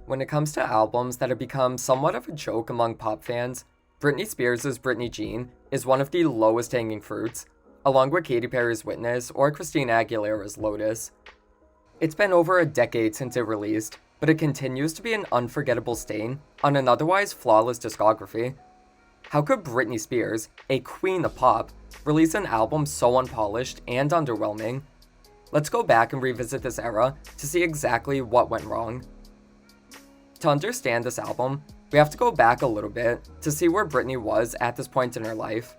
When it comes to albums that have become somewhat of a joke among pop fans, Britney Spears' Britney Jean is one of the lowest hanging fruits, along with Katy Perry's Witness or Christina Aguilera's Lotus. It's been over a decade since it released, but it continues to be an unforgettable stain on an otherwise flawless discography. How could Britney Spears, a queen of pop, release an album so unpolished and underwhelming? Let's go back and revisit this era to see exactly what went wrong. To understand this album, we have to go back a little bit to see where Britney was at this point in her life.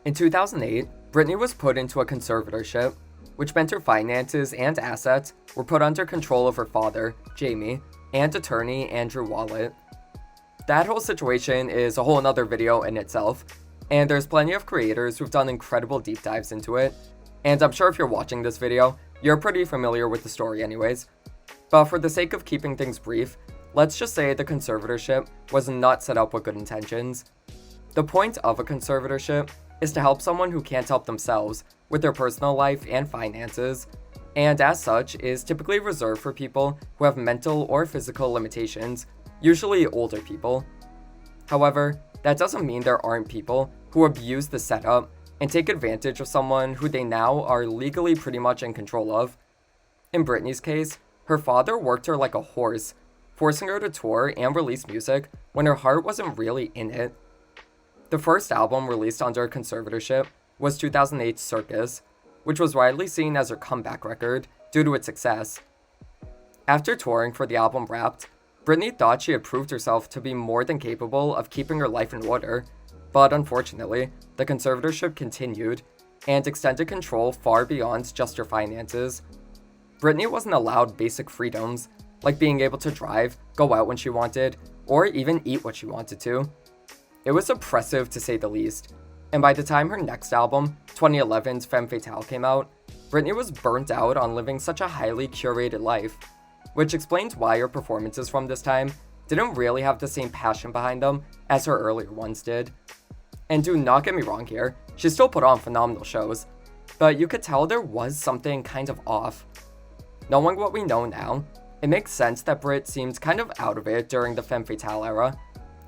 In 2008, Britney was put into a conservatorship, which meant her finances and assets were put under control of her father, Jamie, and attorney Andrew Wallet. That whole situation is a whole nother video in itself, and there's plenty of creators who've done incredible deep dives into it, and I'm sure if you're watching this video, you're pretty familiar with the story anyways. But for the sake of keeping things brief, let's just say the conservatorship was not set up with good intentions. The point of a conservatorship is to help someone who can't help themselves with their personal life and finances, and as such is typically reserved for people who have mental or physical limitations, usually older people. However, that doesn't mean there aren't people who abuse the setup and take advantage of someone who they now are legally pretty much in control of. In Britney's case, her father worked her like a horse, forcing her to tour and release music when her heart wasn't really in it. The first album released under a conservatorship was 2008's Circus, which was widely seen as her comeback record due to its success. After touring for the album Wrapped, Britney thought she had proved herself to be more than capable of keeping her life in order, but unfortunately, the conservatorship continued and extended control far beyond just her finances. Britney wasn't allowed basic freedoms, like being able to drive, go out when she wanted, or even eat what she wanted to. It was oppressive to say the least, and by the time her next album, 2011's Femme Fatale, came out, Britney was burnt out on living such a highly curated life, which explains why her performances from this time didn't really have the same passion behind them as her earlier ones did. And do not get me wrong here, she still put on phenomenal shows, but you could tell there was something kind of off. Knowing what we know now, it makes sense that Brit seemed kind of out of it during the Femme Fatale era.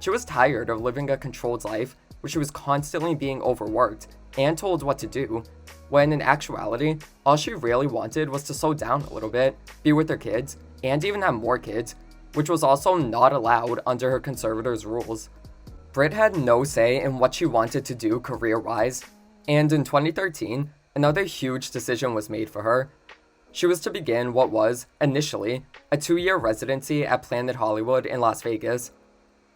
She was tired of living a controlled life where she was constantly being overworked and told what to do, when in actuality, all she really wanted was to slow down a little bit, be with her kids, and even have more kids, which was also not allowed under her conservator's rules. Brit had no say in what she wanted to do career-wise, and in 2013, another huge decision was made for her. She was to begin what was, initially, a 2-year residency at Planet Hollywood in Las Vegas.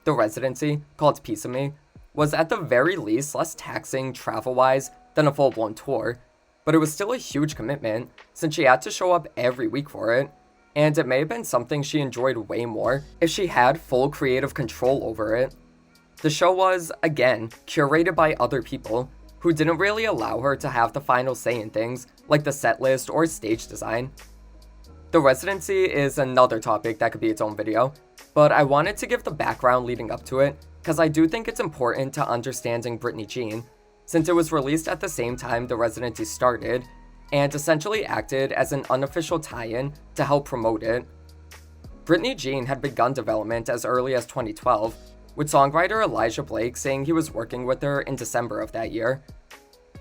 The residency, called Piece of Me, was at the very least less taxing travel-wise than a full-blown tour, but it was still a huge commitment since she had to show up every week for it, and it may have been something she enjoyed way more if she had full creative control over it. The show was, again, curated by other people who didn't really allow her to have the final say in things like the set list or stage design. The residency is another topic that could be its own video, but I wanted to give the background leading up to it because I do think it's important to understanding Britney Jean, since it was released at the same time the residency started, and essentially acted as an unofficial tie-in to help promote it. Britney Jean had begun development as early as 2012, with songwriter Elijah Blake saying he was working with her in December of that year.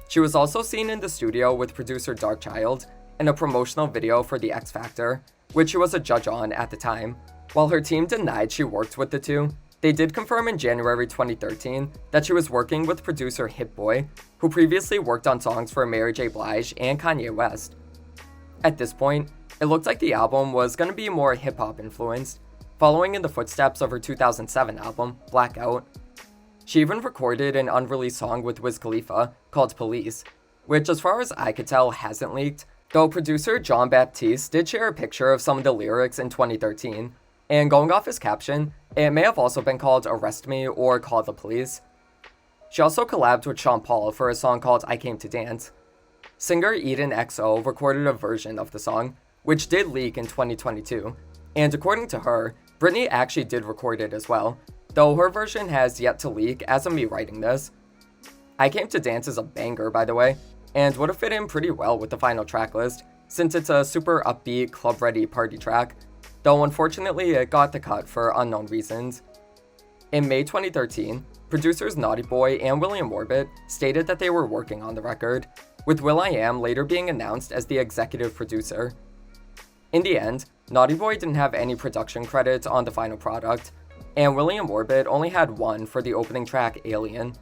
She was also seen in the studio with producer Darkchild in a promotional video for The X Factor, which she was a judge on at the time. While her team denied she worked with the two, they did confirm in January 2013 that she was working with producer Hit Boy, who previously worked on songs for Mary J. Blige and Kanye West. At this point, it looked like the album was going to be more hip-hop influenced, following in the footsteps of her 2007 album, Blackout. She even recorded an unreleased song with Wiz Khalifa called Police, which as far as I could tell hasn't leaked, though producer John Baptiste did share a picture of some of the lyrics in 2013, and going off his caption, it may have also been called Arrest Me or Call the Police. She also collabed with Sean Paul for a song called I Came to Dance. Singer Eden XO recorded a version of the song, which did leak in 2022, and according to her, Britney actually did record it as well, though her version has yet to leak as of me writing this. I Came to Dance is a banger, by the way, and would have fit in pretty well with the final track list, since it's a super upbeat, club-ready party track. though unfortunately it got the cut for unknown reasons. In May 2013, producers Naughty Boy and William Orbit stated that they were working on the record, with will.i.am later being announced as the executive producer. In the end, Naughty Boy didn't have any production credits on the final product, and William Orbit only had one for the opening track Alien.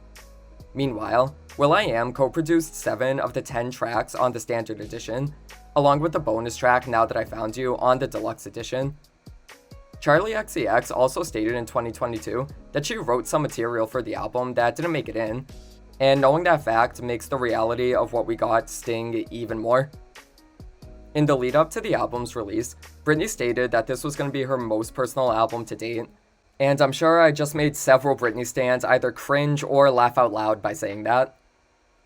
Meanwhile, will.i.am co-produced 7 of the 10 tracks on the standard edition, along with the bonus track Now That I Found You on the deluxe edition. Charli XCX also stated in 2022 that she wrote some material for the album that didn't make it in, and knowing that fact makes the reality of what we got sting even more. In the lead up to the album's release, Britney stated that this was going to be her most personal album to date, and I'm sure I just made several Britney stans either cringe or laugh out loud by saying that.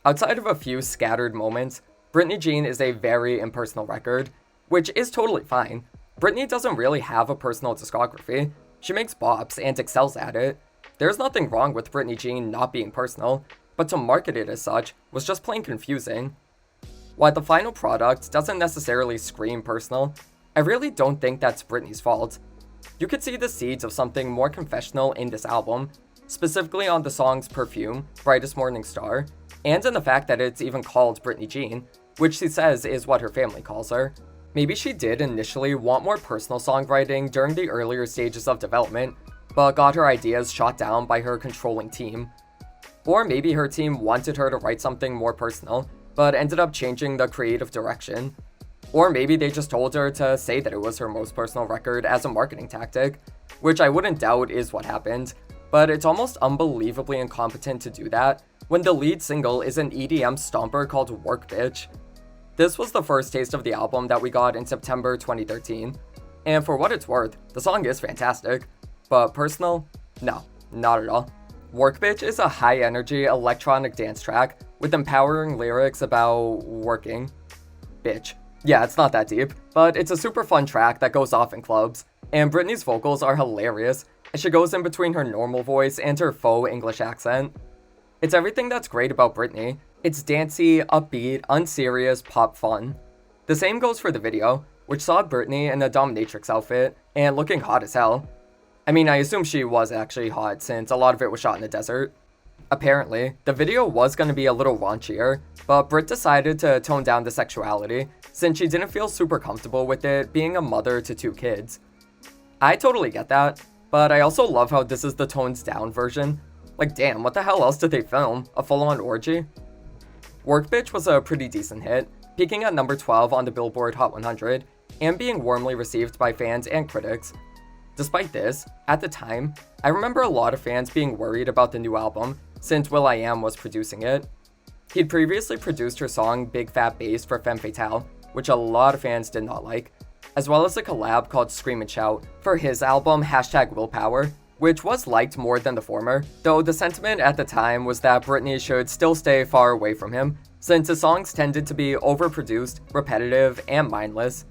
Outside of a few scattered moments, Britney Jean is a very impersonal record, which is totally fine. Britney doesn't really have a personal discography. She makes bops and excels at it. There's nothing wrong with Britney Jean not being personal, but to market it as such was just plain confusing. While the final product doesn't necessarily scream personal, I really don't think that's Britney's fault. You could see the seeds of something more confessional in this album, specifically on the songs Perfume, Brightest Morning Star, and in the fact that it's even called Britney Jean, which she says is what her family calls her. Maybe she did initially want more personal songwriting during the earlier stages of development, but got her ideas shot down by her controlling team. Or maybe her team wanted her to write something more personal, but ended up changing the creative direction. Or maybe they just told her to say that it was her most personal record as a marketing tactic, which I wouldn't doubt is what happened, but it's almost unbelievably incompetent to do that when the lead single is an EDM stomper called Work Bitch. This was the first taste of the album that we got in September 2013, and for what it's worth, the song is fantastic, but personal? No, not at all. Work Bitch is a high-energy electronic dance track with empowering lyrics about working. Bitch. Yeah, it's not that deep, but it's a super fun track that goes off in clubs, and Britney's vocals are hilarious as she goes in between her normal voice and her faux English accent. It's everything that's great about Britney. It's dancey, upbeat, unserious, pop fun. The same goes for the video, which saw Britney in a dominatrix outfit and looking hot as hell. I mean, I assume she was actually hot since a lot of it was shot in the desert. Apparently, the video was going to be a little raunchier, but Brit decided to tone down the sexuality since she didn't feel super comfortable with it being a mother to 2 kids. I totally get that, but I also love how this is the toned down version. Like damn, what the hell else did they film? A full-on orgy? Work Bitch was a pretty decent hit, peaking at number 12 on the Billboard Hot 100, and being warmly received by fans and critics. Despite this, at the time, I remember a lot of fans being worried about the new album, since will.i.am was producing it. He'd previously produced her song Big Fat Bass for Femme Fatale, which a lot of fans did not like, as well as a collab called Scream and Shout for his album #Willpower, which was liked more than the former, though the sentiment at the time was that Britney should still stay far away from him, since his songs tended to be overproduced, repetitive, and mindless.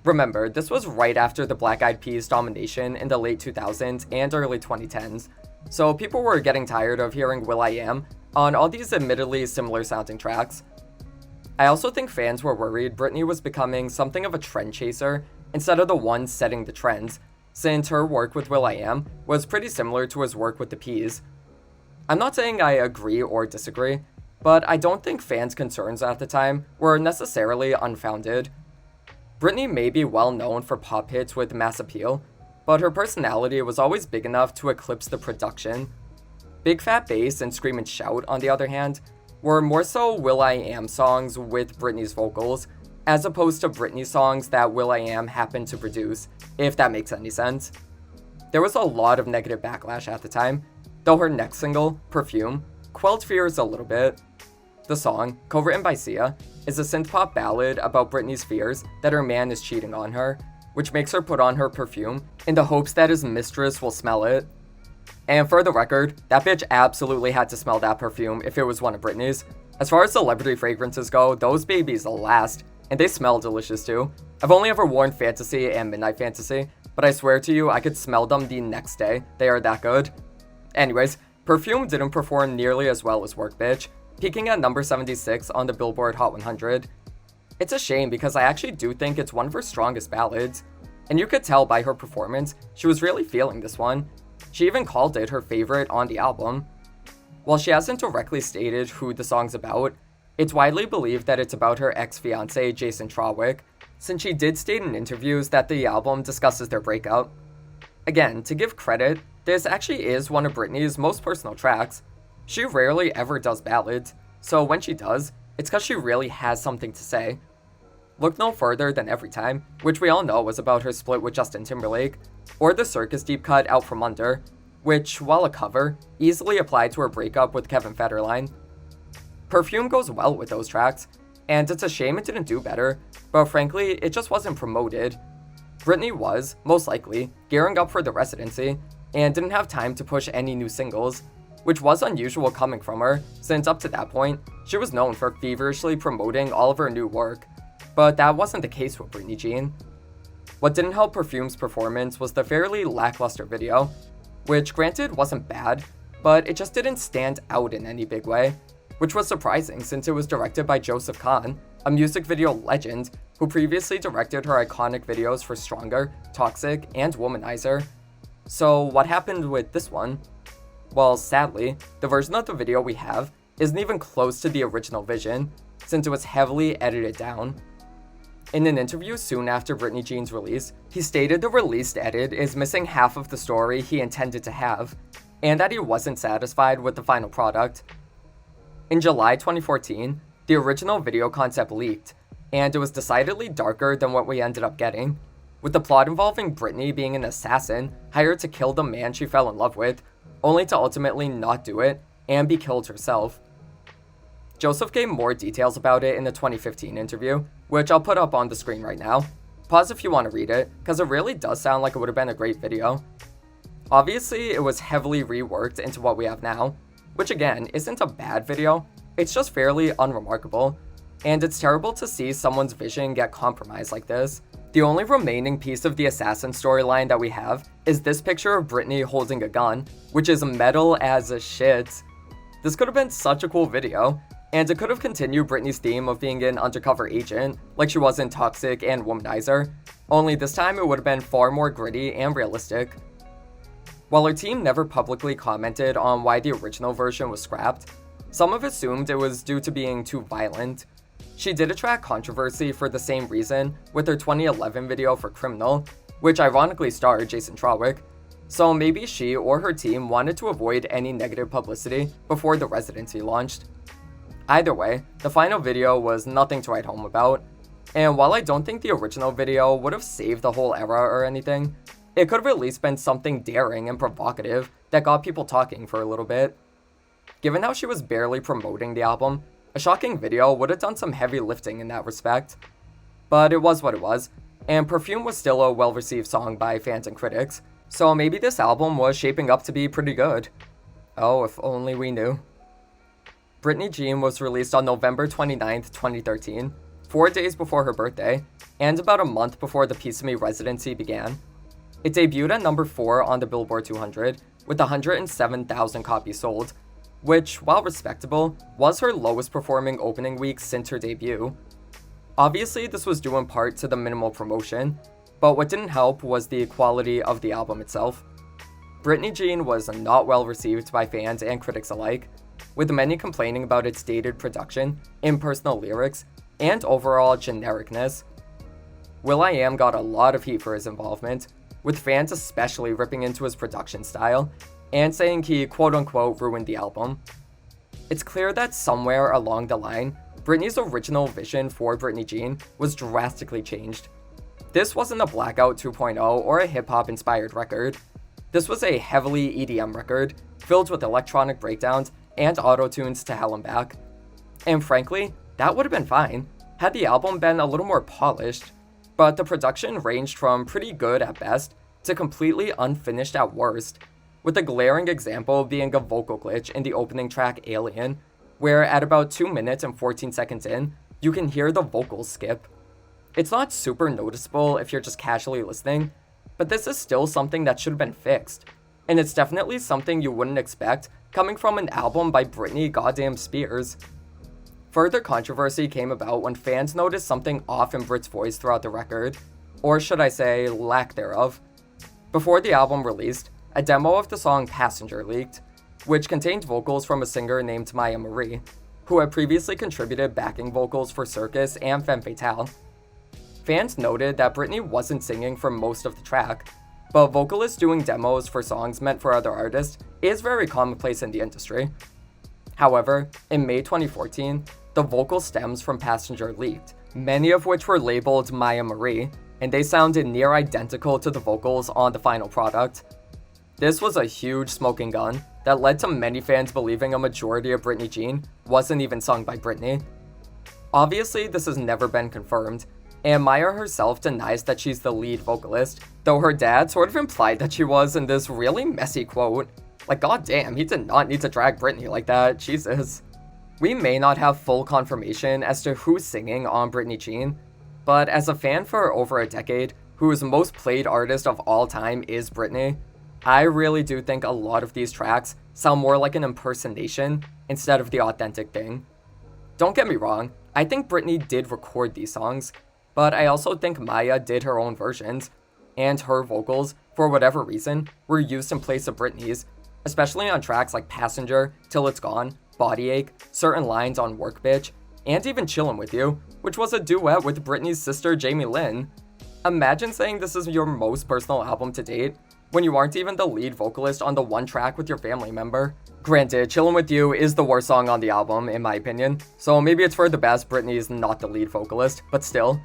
Remember, this was right after the Black Eyed Peas domination in the late 2000s and early 2010s, so people were getting tired of hearing will.i.am on all these admittedly similar sounding tracks. I also think fans were worried Britney was becoming something of a trend chaser instead of the one setting the trends, since her work with will.i.am was pretty similar to his work with the Peas. I'm not saying I agree or disagree, but I don't think fans' concerns at the time were necessarily unfounded. Britney may be well known for pop hits with mass appeal, but her personality was always big enough to eclipse the production. Big Fat Bass and Scream and Shout, on the other hand, were more so will.i.am songs with Britney's vocals, as opposed to Britney songs that will.i.am happened to produce, if that makes any sense. There was a lot of negative backlash at the time, though her next single, Perfume, quelled fears a little bit. The song, co-written by Sia, is a synth-pop ballad about Britney's fears that her man is cheating on her, which makes her put on her perfume in the hopes that his mistress will smell it. And for the record, that bitch absolutely had to smell that perfume if it was one of Britney's. As far as celebrity fragrances go, those babies last, and they smell delicious too. I've only ever worn Fantasy and Midnight Fantasy, but I swear to you, I could smell them the next day. They are that good. Anyways, Perfume didn't perform nearly as well as Work Bitch, peaking at number 76 on the Billboard Hot 100. It's a shame because I actually do think it's one of her strongest ballads. and you could tell by her performance she was really feeling this one. She even called it her favorite on the album. While she hasn't directly stated who the song's about, it's widely believed that it's about her ex-fiancé Jason Trawick, since she did state in interviews that the album discusses their breakup. Again, to give credit, this actually is one of Britney's most personal tracks. She rarely ever does ballads, so when she does, it's because she really has something to say. Look no further than Every Time, which we all know was about her split with Justin Timberlake, or the circus deep cut Out From Under, which, while a cover, easily applied to her breakup with Kevin Federline. Perfume goes well with those tracks, and it's a shame it didn't do better, but frankly, it just wasn't promoted. Britney was, most likely, gearing up for the residency, and didn't have time to push any new singles, which was unusual coming from her, since up to that point, she was known for feverishly promoting all of her new work. But that wasn't the case with Britney Jean. What didn't help Perfume's performance was the fairly lackluster video, which granted wasn't bad, but it just didn't stand out in any big way, which was surprising since it was directed by Joseph Kahn, a music video legend who previously directed her iconic videos for Stronger, Toxic, and Womanizer. So what happened with this one? Well, sadly, the version of the video we have isn't even close to the original vision, since it was heavily edited down. In an interview soon after Britney Jean's release, he stated the released edit is missing half of the story he intended to have, and that he wasn't satisfied with the final product. In July 2014, the original video concept leaked, and it was decidedly darker than what we ended up getting, with the plot involving Britney being an assassin hired to kill the man she fell in love with, only to ultimately not do it and be killed herself. Joseph gave more details about it in the 2015 interview, which I'll put up on the screen right now. Pause if you want to read it, because it really does sound like it would have been a great video. Obviously, it was heavily reworked into what we have now, which again, isn't a bad video, it's just fairly unremarkable, and it's terrible to see someone's vision get compromised like this. The only remaining piece of the assassin storyline that we have is this picture of Britney holding a gun, which is metal as a shit. This could have been such a cool video, and it could have continued Britney's theme of being an undercover agent, like she was in Toxic and Womanizer, only this time it would have been far more gritty and realistic. While her team never publicly commented on why the original version was scrapped, some have assumed it was due to being too violent. She did attract controversy for the same reason with her 2011 video for Criminal, which ironically starred Jason Trawick, so maybe she or her team wanted to avoid any negative publicity before the residency launched. Either way, the final video was nothing to write home about, and while I don't think the original video would have saved the whole era or anything, it could have at least been something daring and provocative that got people talking for a little bit. Given how she was barely promoting the album, a shocking video would have done some heavy lifting in that respect. But it was what it was, and Perfume was still a well-received song by fans and critics, so maybe this album was shaping up to be pretty good. Oh, if only we knew. Britney Jean was released on November 29, 2013, 4 days before her birthday, and about a month before the Piece of Me residency began. It debuted at number 4 on the Billboard 200, with 107,000 copies sold, which, while respectable, was her lowest performing opening week since her debut. Obviously, this was due in part to the minimal promotion, but what didn't help was the quality of the album itself. Britney Jean was not well received by fans and critics alike, with many complaining about its dated production, impersonal lyrics, and overall genericness. will.i.am got a lot of heat for his involvement, with fans especially ripping into his production style, and saying he quote-unquote ruined the album. It's clear that somewhere along the line, Britney's original vision for Britney Jean was drastically changed. This wasn't a Blackout 2.0 or a hip-hop inspired record. This was a heavily EDM record, filled with electronic breakdowns and auto-tunes to hell and back. And frankly, that would have been fine, had the album been a little more polished, but the production ranged from pretty good at best to completely unfinished at worst, with a glaring example being a vocal glitch in the opening track Alien, where at about 2 minutes and 14 seconds in, you can hear the vocals skip. It's not super noticeable if you're just casually listening, but this is still something that should have been fixed, and it's definitely something you wouldn't expect coming from an album by Britney goddamn Spears. Further controversy came about when fans noticed something off in Brit's voice throughout the record. or should I say, lack thereof. Before the album released, a demo of the song Passenger leaked, which contained vocals from a singer named Maya Marie, who had previously contributed backing vocals for Circus and Femme Fatale. Fans noted that Britney wasn't singing for most of the track, but vocalists doing demos for songs meant for other artists is very commonplace in the industry. However, in May 2014, the vocal stems from Passenger leaked, many of which were labeled Maya Marie, and they sounded near identical to the vocals on the final product. This was a huge smoking gun that led to many fans believing a majority of Britney Jean wasn't even sung by Britney. Obviously, this has never been confirmed, and Maya herself denies that she's the lead vocalist, though her dad sort of implied that she was in this really messy quote. Like, goddamn, he did not need to drag Britney like that, Jesus. We may not have full confirmation as to who's singing on Britney Jean, but as a fan for over a decade, whose most played artist of all time is Britney, I really do think a lot of these tracks sound more like an impersonation instead of the authentic thing. Don't get me wrong, I think Britney did record these songs, but I also think Maya did her own versions, and her vocals, for whatever reason, were used in place of Britney's, especially on tracks like Passenger, Till It's Gone, Body Ache, certain lines on Work Bitch, and even Chillin' With You, which was a duet with Britney's sister Jamie Lynn. Imagine saying this is your most personal album to date, when you aren't even the lead vocalist on the one track with your family member. Granted, Chillin' With You is the worst song on the album, in my opinion, so maybe it's for the best Britney is not the lead vocalist, but still.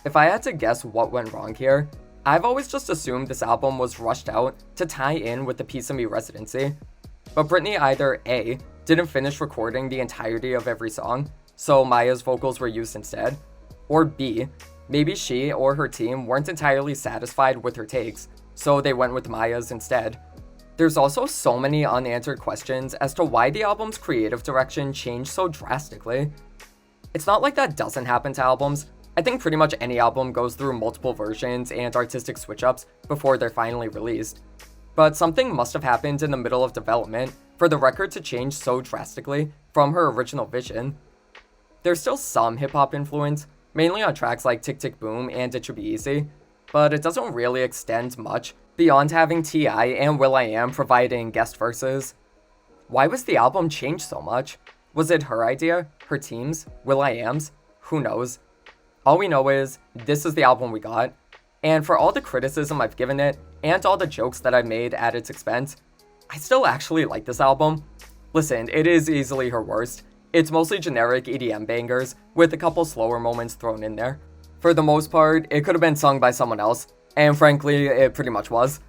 If I had to guess what went wrong here, I've always just assumed this album was rushed out to tie in with the Piece of Me residency. But Britney either A, didn't finish recording the entirety of every song, so Maya's vocals were used instead, or B, maybe she or her team weren't entirely satisfied with her takes, so they went with Maya's instead. There's also so many unanswered questions as to why the album's creative direction changed so drastically. It's not like that doesn't happen to albums. I think pretty much any album goes through multiple versions and artistic switch-ups before they're finally released. But something must have happened in the middle of development for the record to change so drastically from her original vision. There's still some hip-hop influence, mainly on tracks like Tick Tick Boom and It Should Be Easy, but it doesn't really extend much beyond having T.I. and will.i.am providing guest verses. Why was the album changed so much? Was it her idea? Her team's? will.i.am's? Who knows? All we know is, this is the album we got, and for all the criticism I've given it, and all the jokes that I've made at its expense, I still actually like this album. Listen, it is easily her worst. It's mostly generic EDM bangers, with a couple slower moments thrown in there. For the most part, it could have been sung by someone else, and frankly, it pretty much was.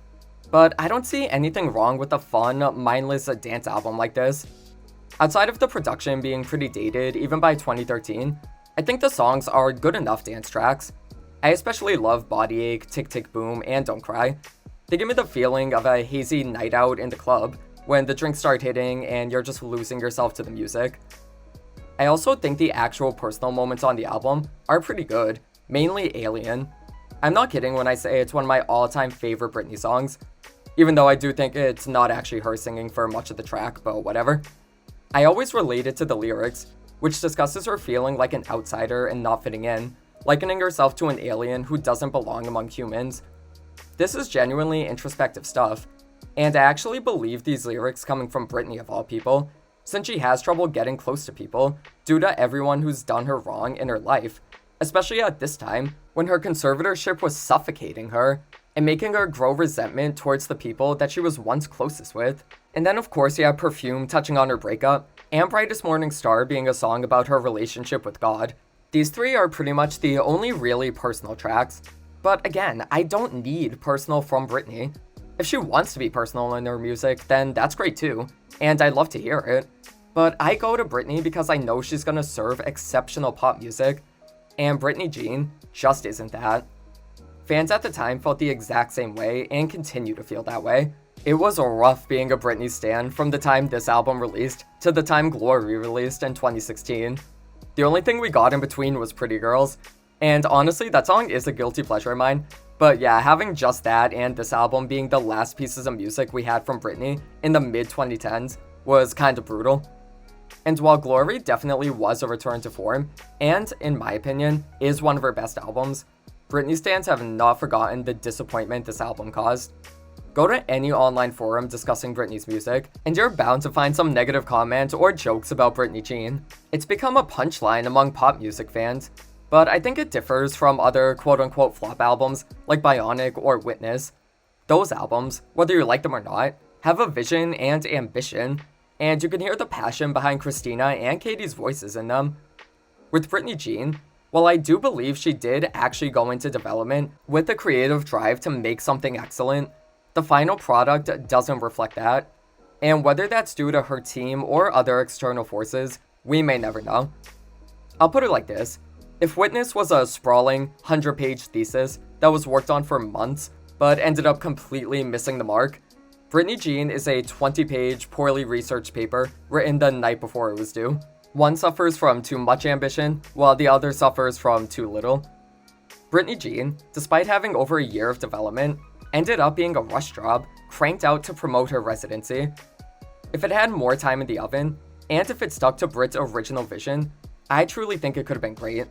But I don't see anything wrong with a fun, mindless dance album like this. Outside of the production being pretty dated, even by 2013, I think the songs are good enough dance tracks. I especially love Body Ache, Tick Tick Boom, and Don't Cry. They give me the feeling of a hazy night out in the club, when the drinks start hitting and you're just losing yourself to the music. I also think the actual personal moments on the album are pretty good, mainly Alien. I'm not kidding when I say it's one of my all-time favorite Britney songs, even though I do think it's not actually her singing for much of the track, but whatever. I always relate it to the lyrics, which discusses her feeling like an outsider and not fitting in, likening herself to an alien who doesn't belong among humans. This is genuinely introspective stuff, and I actually believe these lyrics coming from Britney of all people, since she has trouble getting close to people due to everyone who's done her wrong in her life, especially at this time when her conservatorship was suffocating her and making her grow resentment towards the people that she was once closest with. And then of course you have Perfume touching on her breakup, and Brightest Morning Star being a song about her relationship with God. These three are pretty much the only really personal tracks, but again, I don't need personal from Britney. If she wants to be personal in her music, then that's great too, and I'd love to hear it. But I go to Britney because I know she's gonna serve exceptional pop music, and Britney Jean just isn't that. Fans at the time felt the exact same way and continue to feel that way. It was rough being a Britney stan from the time this album released to the time Glory released in 2016. The only thing we got in between was Pretty Girls, and honestly that song is a guilty pleasure of mine, but yeah, having just that and this album being the last pieces of music we had from Britney in the mid-2010s was kinda brutal. And while Glory definitely was a return to form, and in my opinion, is one of her best albums, Britney stans have not forgotten the disappointment this album caused. Go to any online forum discussing Britney's music, and you're bound to find some negative comments or jokes about Britney Jean. It's become a punchline among pop music fans, but I think it differs from other quote-unquote flop albums like Bionic or Witness. Those albums, whether you like them or not, have a vision and ambition, and you can hear the passion behind Christina and Katie's voices in them. With Britney Jean, while I do believe she did actually go into development with the creative drive to make something excellent, the final product doesn't reflect that, and whether that's due to her team or other external forces, we may never know. I'll put it like this: if Witness was a sprawling, 100-page thesis that was worked on for months but ended up completely missing the mark, Britney Jean is a 20-page, poorly researched paper written the night before it was due. One suffers from too much ambition, while the other suffers from too little. Britney Jean, despite having over a year of development, ended up being a rush job cranked out to promote her residency. If it had more time in the oven, and if it stuck to Brit's original vision, I truly think it could have been great.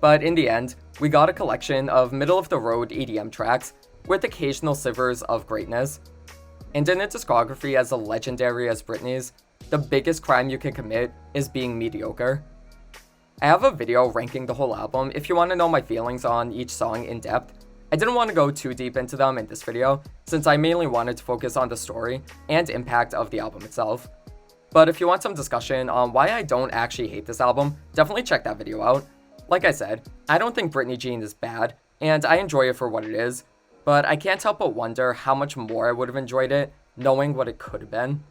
But in the end, we got a collection of middle-of-the-road EDM tracks with occasional slivers of greatness. And in a discography as legendary as Britney's, the biggest crime you can commit is being mediocre. I have a video ranking the whole album if you want to know my feelings on each song in depth. I didn't want to go too deep into them in this video, since I mainly wanted to focus on the story and impact of the album itself. But if you want some discussion on why I don't actually hate this album, definitely check that video out. Like I said, I don't think Britney Jean is bad, and I enjoy it for what it is, but I can't help but wonder how much more I would have enjoyed it knowing what it could have been.